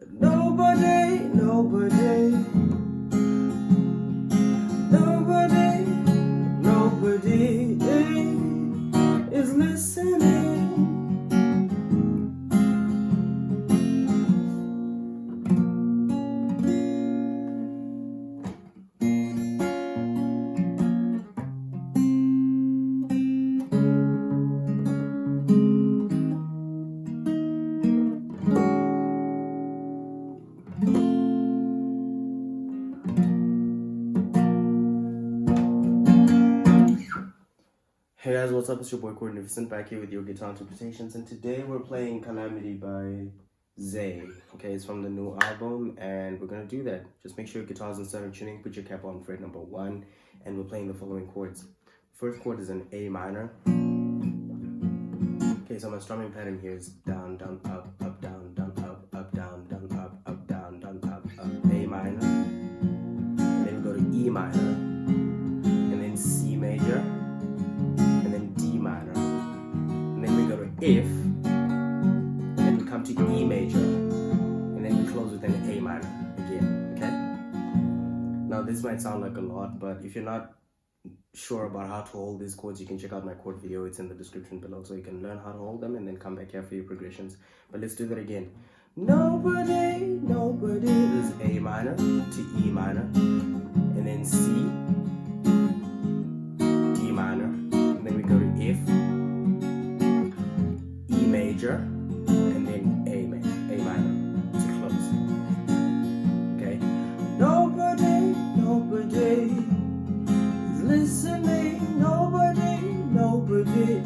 Nobody, nobody, nobody, nobody is listening. Hey guys, what's up? It's your boy Magnificent back here with your guitar interpretations, and today we're playing Calamity by ZAYN. Okay, it's from the new album, and we're gonna do that. Just make sure your guitar's in center tuning, put your capo on fret number 1, and we're playing the following chords. First chord is an A minor. Okay, so my strumming pattern here is down, down, up, up, down, down, up, up, down, down, up, up, down, down, up, up, A minor. And then we go to E minor, and then C major, F, and then we come to E major, and then we close with an A minor again, okay? Now this might sound like a lot, but if you're not sure about how to hold these chords, you can check out my chord video. It's in the description below, so you can learn how to hold them and then come back here for your progressions. But let's do that again. Nobody, nobody is A minor to E minor, and then C, D minor, and then we go to F, major, and then A minor to close. Okay. Nobody, nobody is listening. Nobody, nobody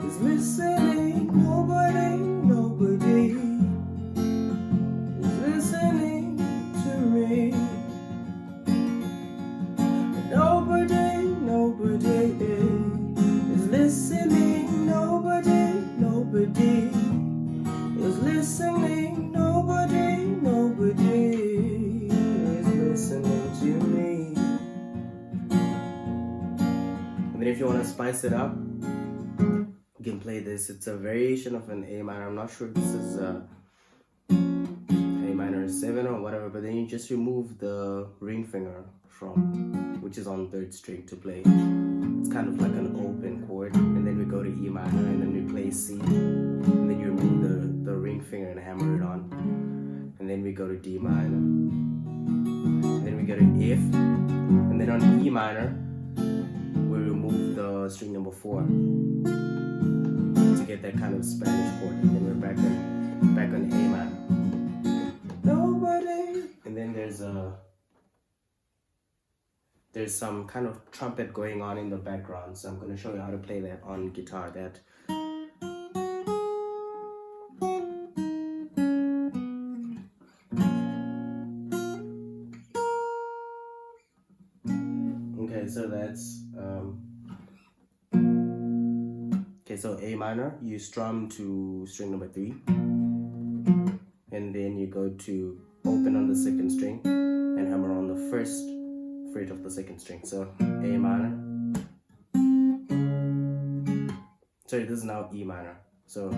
is listening. Nobody, nobody is listening to me. Nobody, nobody is listening. Nobody is listening. Nobody is listening to me. And then if you want to spice it up, you can play this. It's a variation of an A minor. I'm not sure if this is A minor 7 or whatever, but then you just remove the ring finger from, which is on 3rd string, to play. It's kind of like an open chord, and then we go to E minor, and then we play C, and then you remove the ring finger and hammer it on, and then we go to D minor, and then we go to F, and then on E minor we remove the string number 4 to get that kind of Spanish chord, and then we're back on A minor. Nobody, and then there's some kind of trumpet going on in the background, so I'm going to show you how to play that on guitar. Okay, so that's okay, so A minor, you strum to string number 3, and then you go to open on the 2nd string and hammer on the 1st fret of the 2nd string. So A minor. Sorry, this is now E minor. So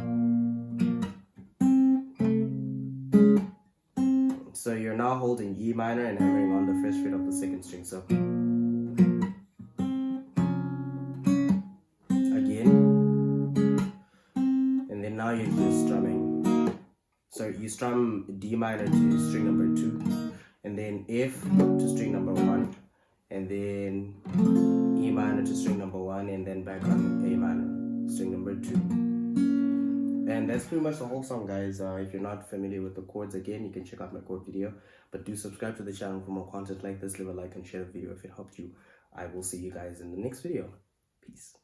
you're now holding E minor and hammering on the 1st fret of the 2nd string. So again, and then now you're just strumming. So you strum D minor to string number 2, and then F to string number 1, and then E minor to string number 1, and then back on A minor, string number 2. And that's pretty much the whole song, guys. If you're not familiar with the chords, again, you can check out my chord video. But do subscribe to the channel for more content like this. Leave a like and share the video if it helped you. I will see you guys in the next video. Peace.